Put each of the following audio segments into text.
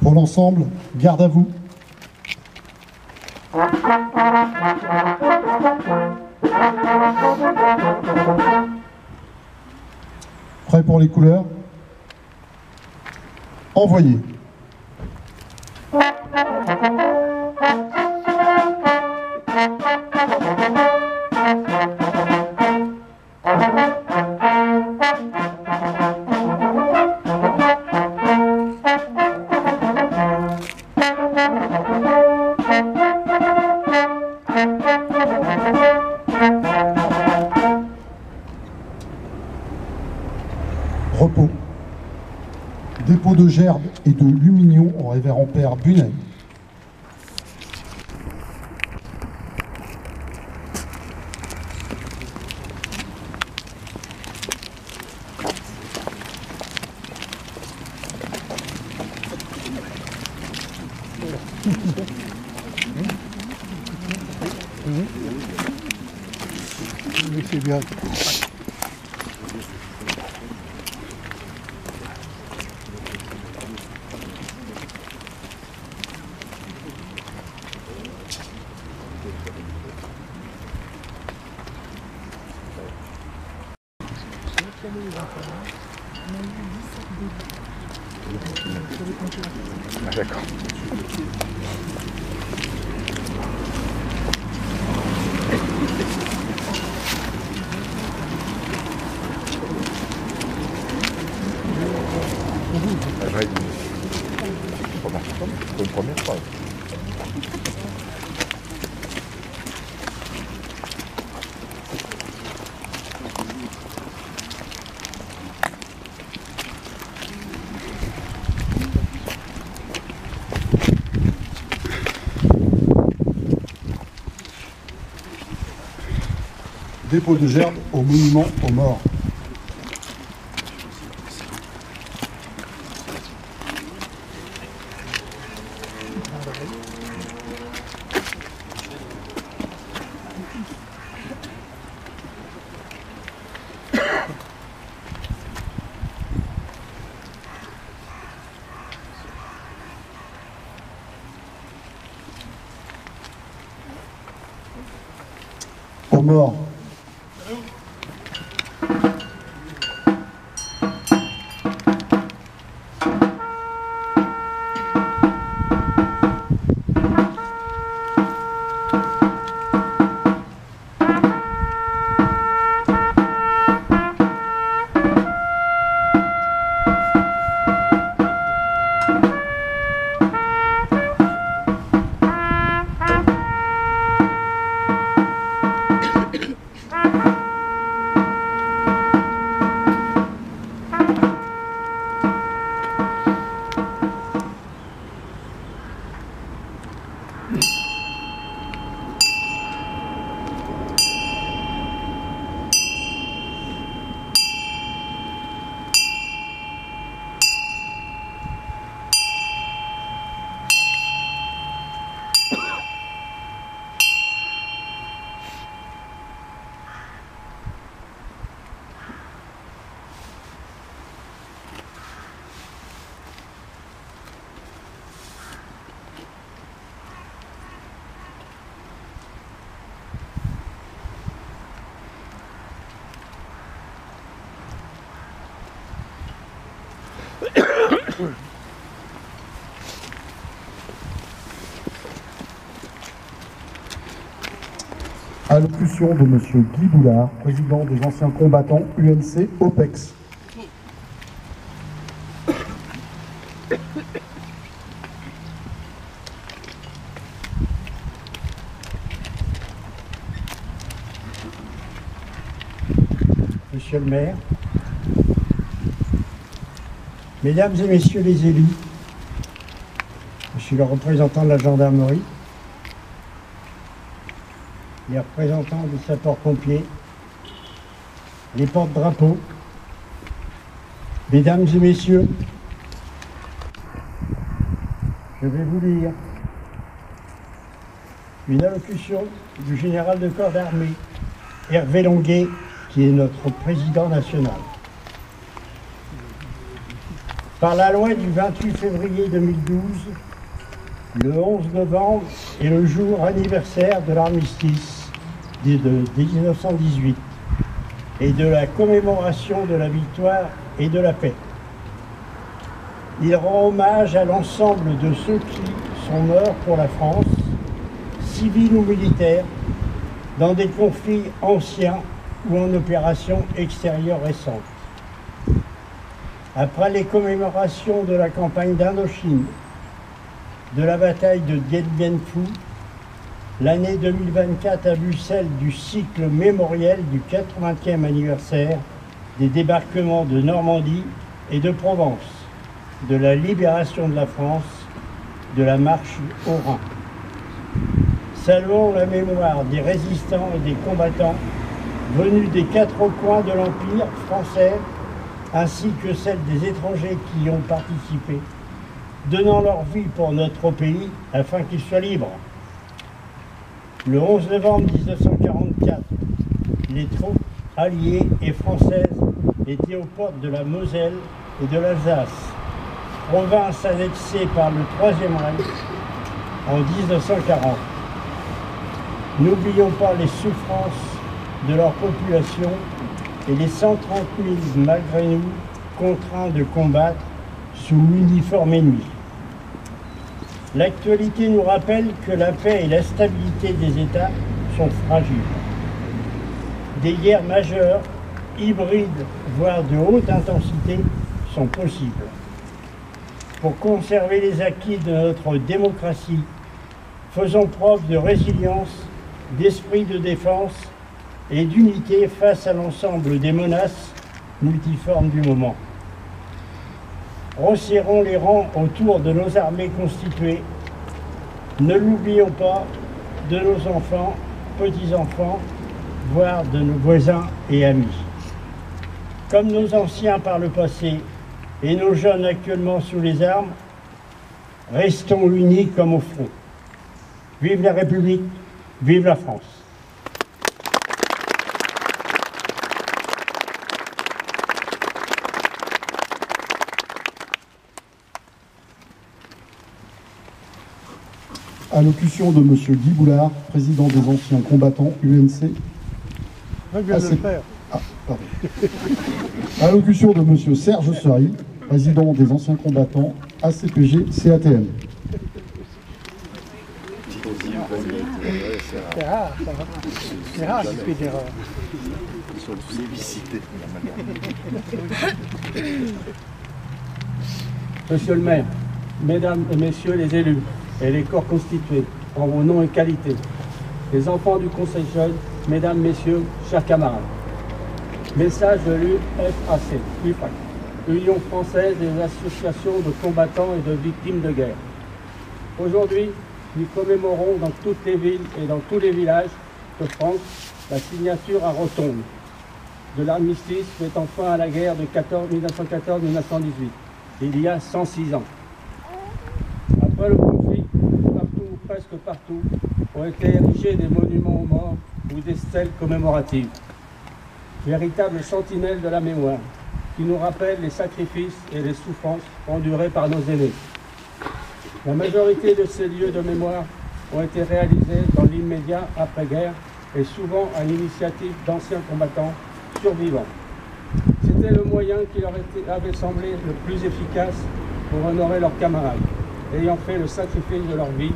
Pour l'ensemble, garde à vous. Prêt pour les couleurs? Envoyez. Repos. Dépôt de gerbes et de lumignon au révérend père Bunet. C'est bien. Ah, d'accord. Pour une première fois. Dépôt de gerbes au monument aux morts. Aux morts. Allocution de M. Guy Boulard, président des anciens combattants UNC OPEX. Monsieur le maire, mesdames et messieurs les élus, monsieur le représentant de la gendarmerie, les représentants des sapeurs-pompiers, les porte-drapeaux, mesdames et messieurs, je vais vous lire une allocution du général de corps d'armée, Hervé Longuet, qui est notre président national. Par la loi du 28 février 2012, le 11 novembre est le jour anniversaire de l'armistice de 1918 et de la commémoration de la victoire et de la paix. Il rend hommage à l'ensemble de ceux qui sont morts pour la France, civils ou militaires, dans des conflits anciens ou en opérations extérieures récentes. Après les commémorations de la campagne d'Indochine, de la bataille de Dien Bien Phu, l'année 2024 a vu celle du cycle mémoriel du 80e anniversaire des débarquements de Normandie et de Provence, de la libération de la France, de la marche au Rhin. Saluons la mémoire des résistants et des combattants venus des quatre coins de l'Empire français, ainsi que celle des étrangers qui y ont participé, donnant leur vie pour notre pays afin qu'il soit libre. Le 11 novembre 1944, les troupes alliées et françaises étaient aux portes de la Moselle et de l'Alsace, province annexée par le Troisième Reich en 1940. N'oublions pas les souffrances de leur population et les 130 000 malgré nous contraints de combattre sous l'uniforme ennemi. L'actualité nous rappelle que la paix et la stabilité des États sont fragiles. Des guerres majeures, hybrides, voire de haute intensité, sont possibles. Pour conserver les acquis de notre démocratie, faisons preuve de résilience, d'esprit de défense et d'unité face à l'ensemble des menaces multiformes du moment. Resserrons les rangs autour de nos armées constituées. Ne l'oublions pas, de nos enfants, petits-enfants, voire de nos voisins et amis. Comme nos anciens par le passé et nos jeunes actuellement sous les armes, restons unis comme au front. Vive la République, vive la France. Allocution de M. Guy Boulard, président des anciens combattants UNC. Allocution de M. Serge Seury, président des anciens combattants ACPG CATM. C'est rare, ça va. C'est rare qu'il fait d'erreur. Ils sont tous évicités. Monsieur le maire, mesdames et messieurs les élus et les corps constitués, en vos noms et qualités, les enfants du Conseil jeune, mesdames, messieurs, chers camarades. Message de l'UFAC, Union française des associations de combattants et de victimes de guerre. Aujourd'hui, nous commémorons dans toutes les villes et dans tous les villages de France la signature à Rotonde de l'armistice mettant fin à la guerre de 1914-1918, il y a 106 ans. Après le conflit, partout, presque partout, ont été érigés des monuments aux morts ou des stèles commémoratives. Véritables sentinelles de la mémoire, qui nous rappellent les sacrifices et les souffrances endurées par nos aînés. La majorité de ces lieux de mémoire ont été réalisés dans l'immédiat après-guerre et souvent à l'initiative d'anciens combattants survivants. C'était le moyen qui leur avait semblé le plus efficace pour honorer leurs camarades, ayant fait le sacrifice de leur vie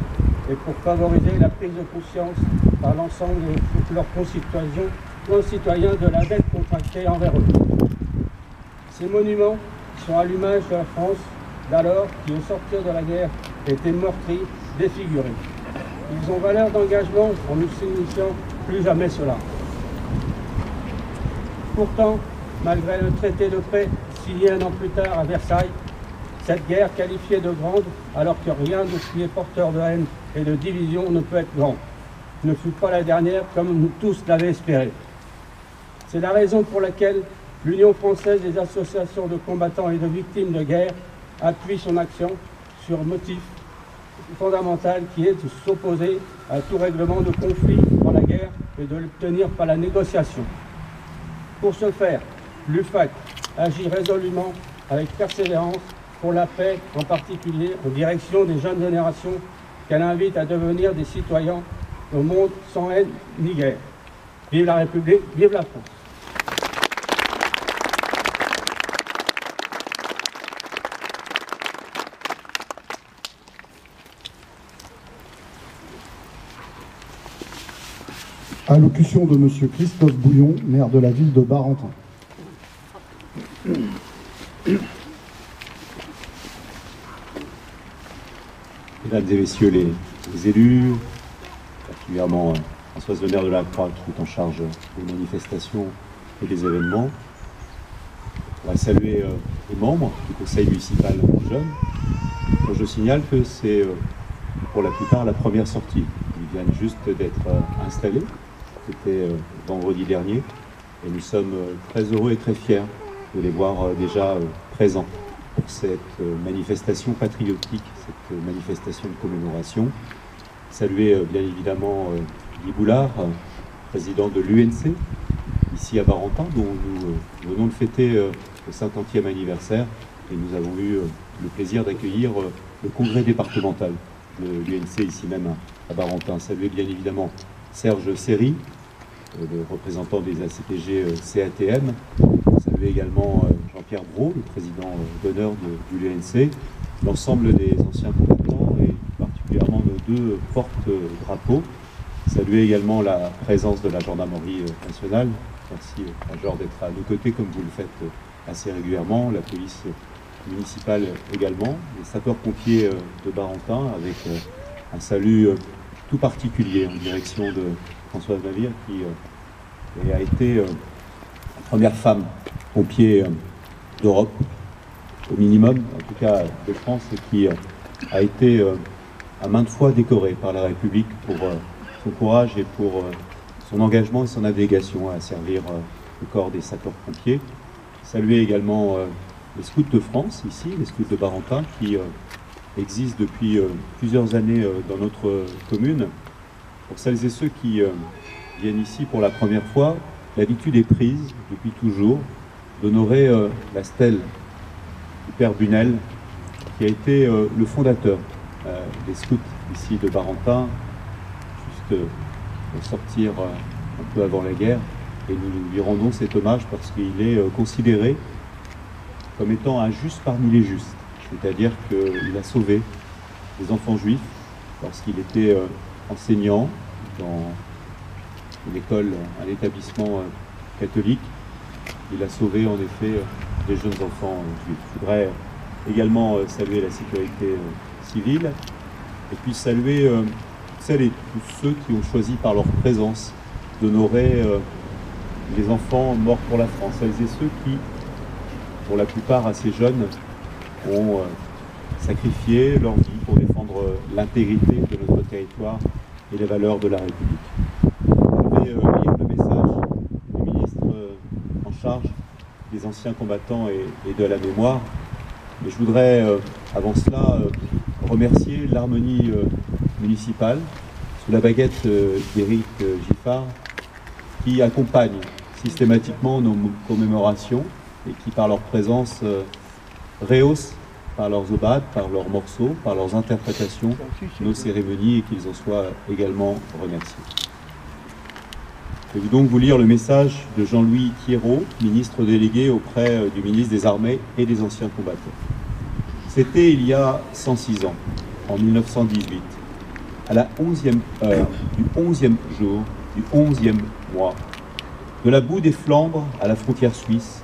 et pour favoriser la prise de conscience par l'ensemble de leurs concitoyens de la dette contractée envers eux. Ces monuments sont à l'image de la France d'alors qui, au sortir de la guerre, était meurtrie, défigurée. Ils ont valeur d'engagement en ne signifiant plus jamais cela. Pourtant, malgré le traité de paix signé un an plus tard à Versailles, cette guerre qualifiée de grande, alors que rien de ce qui est porteur de haine et de division ne peut être grand, ne fut pas la dernière comme nous tous l'avaient espéré. C'est la raison pour laquelle l'Union française des associations de combattants et de victimes de guerre appuie son action sur un motif fondamental qui est de s'opposer à tout règlement de conflit dans la guerre et de l'obtenir par la négociation. Pour ce faire, l'UFAC agit résolument avec persévérance pour la paix, en particulier en direction des jeunes générations qu'elle invite à devenir des citoyens au monde sans haine ni guerre. Vive la République, vive la France. Allocution de Monsieur Christophe Bouillon, maire de la ville de Barentin. Mesdames et messieurs les élus, particulièrement Françoise Le Maire de la Croix qui est en charge des manifestations et des événements. On va saluer les membres du conseil municipal jeune. Je signale que c'est pour la plupart la première sortie. Ils viennent juste d'être installés. C'était vendredi dernier et nous sommes très heureux et très fiers de les voir déjà présents pour cette manifestation patriotique, cette manifestation de commémoration. Saluer bien évidemment Guy Boulard, président de l'UNC, ici à Barentin, dont nous venons de fêter le 50e anniversaire et nous avons eu le plaisir d'accueillir le congrès départemental de l'UNC ici même à Barentin. Saluer bien évidemment Serge Serry, le représentant des ACPG CATM. Saluer également Jean-Pierre Brault, le président d'honneur de l'UNC, l'ensemble des anciens combattants et particulièrement nos deux porte-drapeaux. Saluer également la présence de la gendarmerie nationale. Merci Major d'être à nos côtés comme vous le faites assez régulièrement, la police municipale également, les sapeurs-pompiers de Barentin avec un salut tout particulier en direction de Françoise Navire qui a été la première femme pompier d'Europe, au minimum, en tout cas de France, et qui a été à maintes fois décorée par la République pour son courage et pour son engagement et son abnégation à servir le corps des sapeurs-pompiers. Saluer également les scouts de France, ici, les scouts de Barentin, qui existent depuis plusieurs années dans notre commune. Pour celles et ceux qui viennent ici pour la première fois, l'habitude est prise, depuis toujours, d'honorer la stèle du Père Bunel, qui a été le fondateur des scouts ici de Barentin, juste pour sortir un peu avant la guerre. Et nous lui rendons cet hommage parce qu'il est considéré comme étant un juste parmi les justes. C'est-à-dire qu'il a sauvé des enfants juifs lorsqu'il était enseignant dans une école, un établissement catholique. Il a sauvé en effet des jeunes enfants juifs. Je voudrais également saluer la sécurité civile et puis saluer celles et tous ceux qui ont choisi par leur présence d'honorer les enfants morts pour la France, celles et ceux qui, pour la plupart assez jeunes, ont sacrifié leur vie pour défendre l'intégrité de notre territoire et les valeurs de la République. Je vais lire le message du ministre en charge des anciens combattants et de la mémoire. Mais je voudrais, avant cela, remercier l'harmonie municipale, sous la baguette d'Éric Giffard, qui accompagne systématiquement nos commémorations et qui, par leur présence, rehaussent par leurs obades, par leurs morceaux, par leurs interprétations, nos cérémonies et qu'ils en soient également remerciés. Je vais donc vous lire le message de Jean-Louis Thiéraut, ministre délégué auprès du ministre des Armées et des Anciens Combattants. C'était il y a 106 ans, en 1918, à la 11e heure du 11e jour du 11e mois, de la boue des Flandres à la frontière suisse,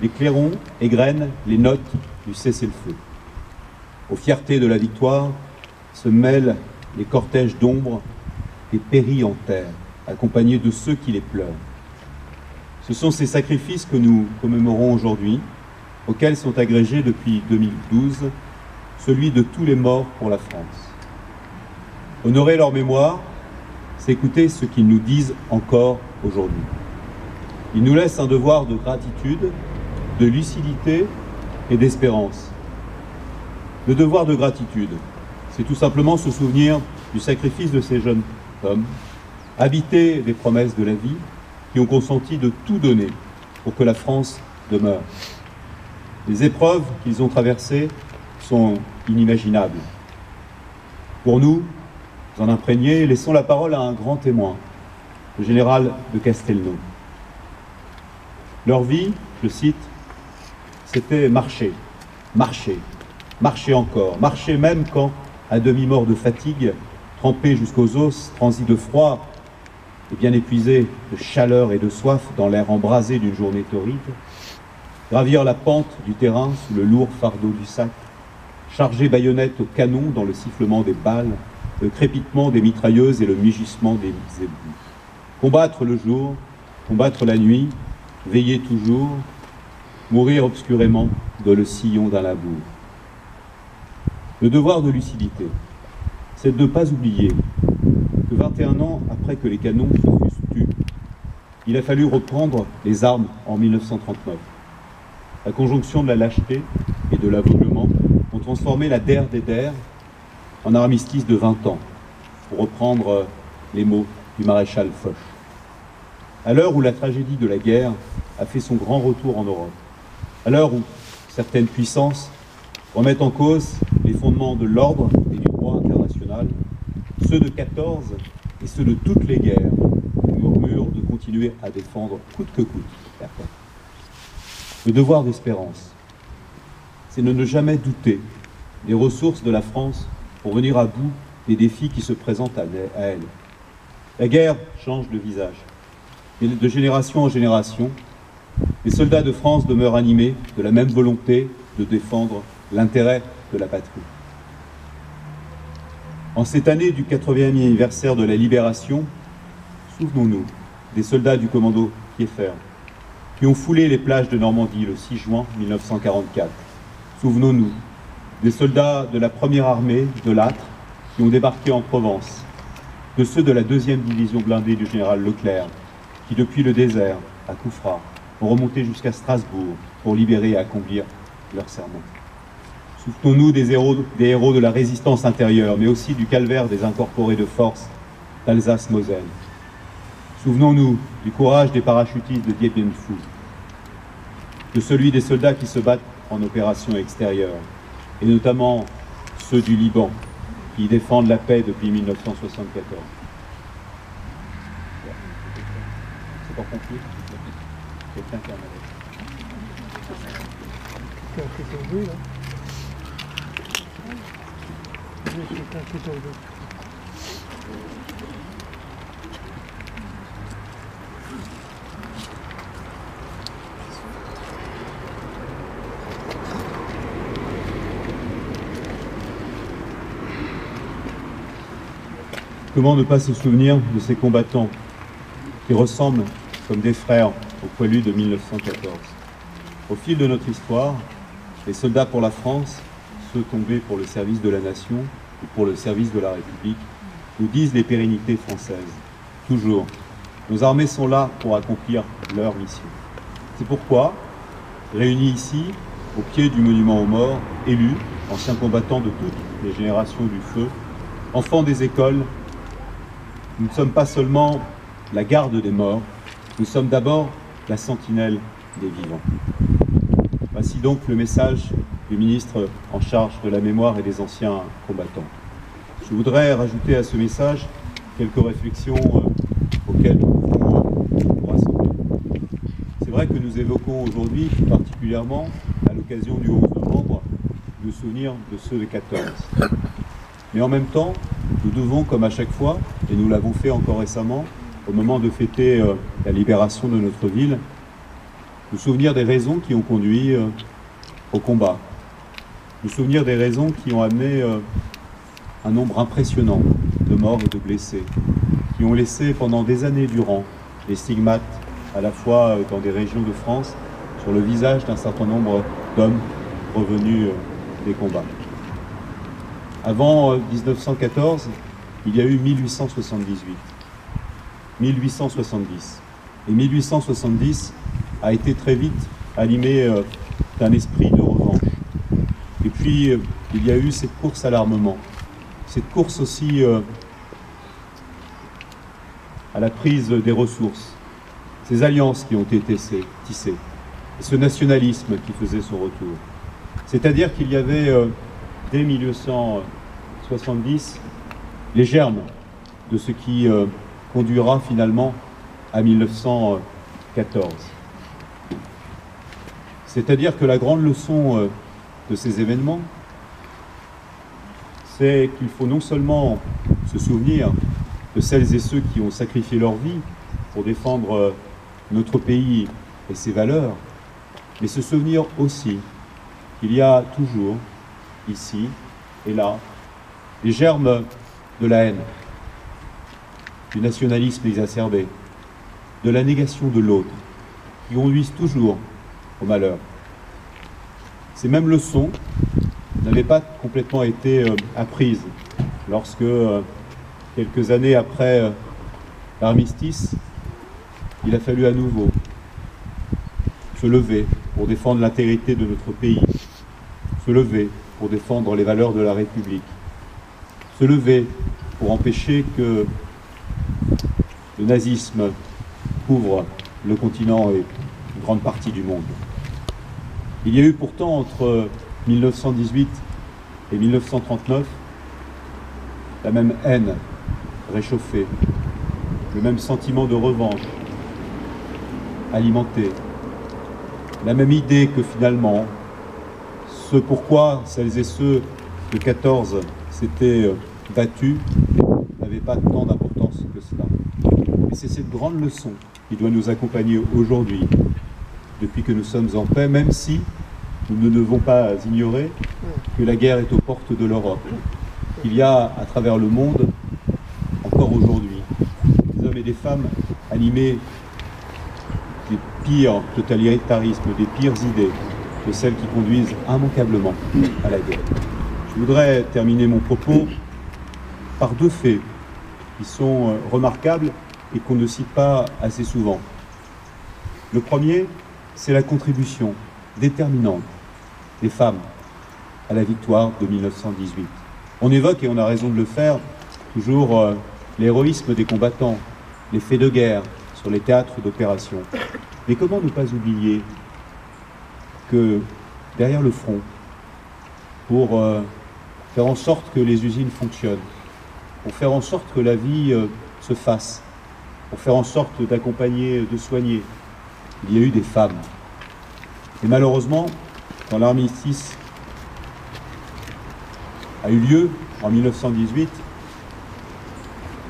les clairons égrènent les notes du cessez-le-feu. Aux fiertés de la victoire se mêlent les cortèges d'ombre et péris en terre, accompagnés de ceux qui les pleurent. Ce sont ces sacrifices que nous commémorons aujourd'hui, auxquels sont agrégés depuis 2012 celui de tous les morts pour la France. Honorer leur mémoire, c'est écouter ce qu'ils nous disent encore aujourd'hui. Ils nous laissent un devoir de gratitude, de lucidité et d'espérance. Le devoir de gratitude, c'est tout simplement se souvenir du sacrifice de ces jeunes hommes, habités des promesses de la vie, qui ont consenti de tout donner pour que la France demeure. Les épreuves qu'ils ont traversées sont inimaginables. Pour nous en imprégner, laissons la parole à un grand témoin, le général de Castelnau. Leur vie, je cite, c'était marcher, marcher, marcher encore, marcher même quand, à demi-mort de fatigue, trempé jusqu'aux os, transi de froid et bien épuisé de chaleur et de soif dans l'air embrasé d'une journée torride, gravir la pente du terrain sous le lourd fardeau du sac, charger baïonnette au canon dans le sifflement des balles, le crépitement des mitrailleuses et le mugissement des éboues. Combattre le jour, combattre la nuit, veiller toujours, mourir obscurément dans le sillon d'un labour. Le devoir de lucidité, c'est de ne pas oublier que 21 ans après que les canons se fussent tus, il a fallu reprendre les armes en 1939. La conjonction de la lâcheté et de l'aveuglement ont transformé la der des der en armistice de 20 ans, pour reprendre les mots du maréchal Foch. À l'heure où la tragédie de la guerre a fait son grand retour en Europe, à l'heure où certaines puissances remettent en cause les fondements de l'ordre et du droit international, ceux de 14 et ceux de toutes les guerres murmurent de continuer à défendre coûte que coûte la paix. Le devoir d'espérance, c'est de ne jamais douter des ressources de la France pour venir à bout des défis qui se présentent à elle. La guerre change de visage. Et de génération en génération, les soldats de France demeurent animés de la même volonté de défendre l'intérêt de la patrie. En cette année du 80e anniversaire de la Libération, souvenons-nous des soldats du commando Kieffer qui ont foulé les plages de Normandie le 6 juin 1944. Souvenons-nous des soldats de la première armée de Lattre qui ont débarqué en Provence, de ceux de la 2e division blindée du général Leclerc, qui depuis le désert, à Koufra, ont remonté jusqu'à Strasbourg pour libérer et accomplir leur serment. Souvenons-nous des héros de la résistance intérieure, mais aussi du calvaire des incorporés de force d'Alsace-Moselle. Souvenons-nous du courage des parachutistes de Dien Bien Phu, de celui des soldats qui se battent en opération extérieure, et notamment ceux du Liban, qui défendent la paix depuis 1974. C'est pas compris? Quelqu'un qui en avait. Comment ne pas se souvenir de ces combattants qui ressemblent comme des frères aux poilus de 1914. Au fil de notre histoire, les soldats pour la France, ceux tombés pour le service de la nation ou pour le service de la République, nous disent les pérennités françaises. Toujours, nos armées sont là pour accomplir leur mission. C'est pourquoi, réunis ici, au pied du monument aux morts, élus, anciens combattants de toutes les générations du feu, enfants des écoles, nous ne sommes pas seulement la garde des morts, nous sommes d'abord la sentinelle des vivants. Voici donc le message du ministre en charge de la mémoire et des anciens combattants. Je voudrais rajouter à ce message quelques réflexions auxquelles nous pouvons nous rassembler. C'est vrai que nous évoquons aujourd'hui, particulièrement à l'occasion du 11 novembre, le souvenir de ceux de 14. Mais en même temps, nous devons, comme à chaque fois, et nous l'avons fait encore récemment, au moment de fêter la libération de notre ville, nous souvenir des raisons qui ont conduit au combat, nous souvenir des raisons qui ont amené un nombre impressionnant de morts et de blessés, qui ont laissé pendant des années durant des stigmates, à la fois dans des régions de France, sur le visage d'un certain nombre d'hommes revenus des combats. Avant 1914, il y a eu 1878. 1870. Et 1870 a été très vite animé d'un esprit de revanche. Et puis, il y a eu cette course à l'armement, cette course aussi à la prise des ressources, ces alliances qui ont été tissées. ce nationalisme qui faisait son retour. C'est-à-dire qu'il y avait, dès 1970, les germes de ce qui conduira finalement à 1914. C'est-à-dire que la grande leçon de ces événements, c'est qu'il faut non seulement se souvenir de celles et ceux qui ont sacrifié leur vie pour défendre notre pays et ses valeurs, mais se souvenir aussi qu'il y a toujours, ici et là, les germes de la haine, du nationalisme exacerbé, de la négation de l'autre, qui conduisent toujours au malheur. Ces mêmes leçons n'avaient pas complètement été apprises lorsque, quelques années après l'armistice, il a fallu à nouveau se lever pour défendre l'intégrité de notre pays, se lever pour défendre les valeurs de la République, se lever pour empêcher que le nazisme couvre le continent et une grande partie du monde. Il y a eu pourtant entre 1918 et 1939 la même haine réchauffée, le même sentiment de revanche alimenté, la même idée que finalement ce pourquoi celles et ceux de 14 s'étaient battus n'avait pas tant d'importance que cela. Et c'est cette grande leçon qui doit nous accompagner aujourd'hui, depuis que nous sommes en paix, même si nous ne devons pas ignorer que la guerre est aux portes de l'Europe. Il y a à travers le monde, encore aujourd'hui, des hommes et des femmes animés des pires totalitarismes, des pires idées, de celles qui conduisent immanquablement à la guerre. Je voudrais terminer mon propos par deux faits qui sont remarquables et qu'on ne cite pas assez souvent. Le premier, c'est la contribution déterminante des femmes à la victoire de 1918. On évoque, et on a raison de le faire, toujours l'héroïsme des combattants, les faits de guerre sur les théâtres d'opération. Mais comment ne pas oublier que derrière le front, pour faire en sorte que les usines fonctionnent, pour faire en sorte que la vie se fasse, pour faire en sorte d'accompagner, de soigner, il y a eu des femmes. Et malheureusement, quand l'armistice a eu lieu en 1918,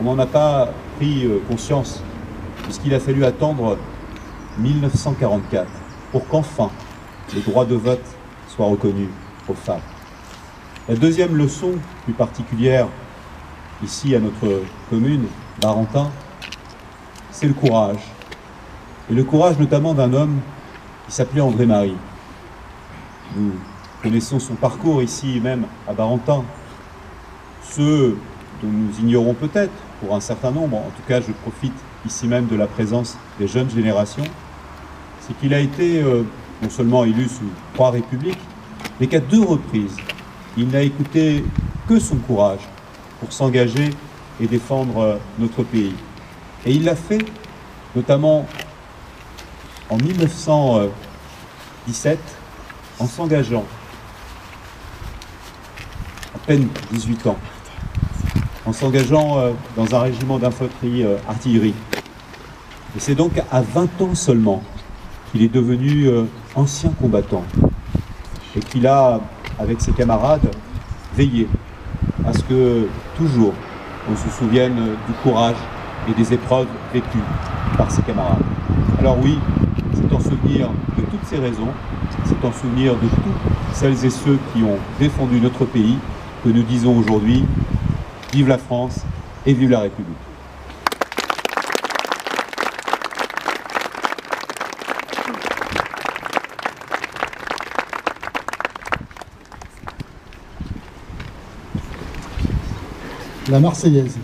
on n'en a pas pris conscience, puisqu'il a fallu attendre 1944 pour qu'enfin le droit de vote soit reconnu aux femmes. La deuxième leçon, plus particulière ici à notre commune, Barentin, c'est le courage. Et le courage notamment d'un homme qui s'appelait André Marie. Nous connaissons son parcours ici même à Barentin. Ceux dont nous ignorons peut-être pour un certain nombre, en tout cas je profite ici même de la présence des jeunes générations, c'est qu'il a été non seulement élu sous 3 républiques, mais qu'à 2 reprises, il n'a écouté que son courage pour s'engager et défendre notre pays. Et il l'a fait notamment en 1917 en s'engageant à peine 18 ans, en s'engageant dans un régiment d'infanterie artillerie. Et c'est donc à 20 ans seulement qu'il est devenu ancien combattant et qu'il a, avec ses camarades, veillé à ce que toujours on se souvienne du courage et des épreuves vécues par ses camarades. Alors oui, c'est en souvenir de toutes ces raisons, c'est en souvenir de toutes celles et ceux qui ont défendu notre pays que nous disons aujourd'hui « Vive la France et vive la République ». La Marseillaise.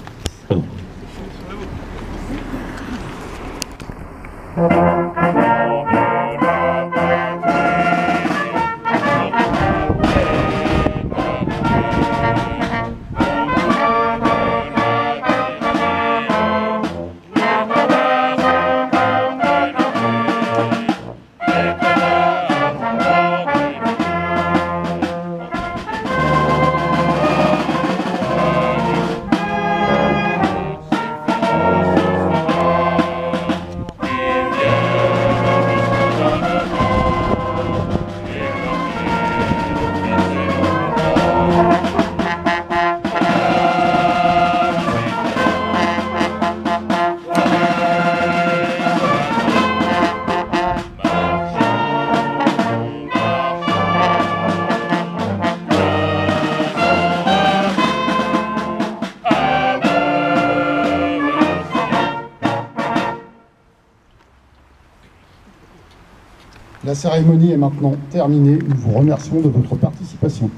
La cérémonie est maintenant terminée. Nous vous remercions de votre participation.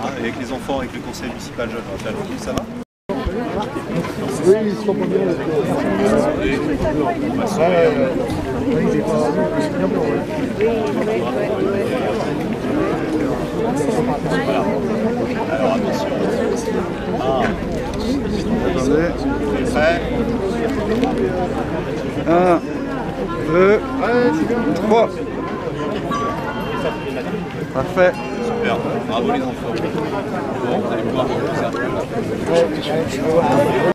Ah, avec les enfants, avec le conseil municipal jeune, Raphaël, ça va? Oui, ils sont bien. Alors attention. Attendez. Prêt? 1, 2, 3. Parfait. Super. Bravo les enfants. Bon, vous allez pouvoir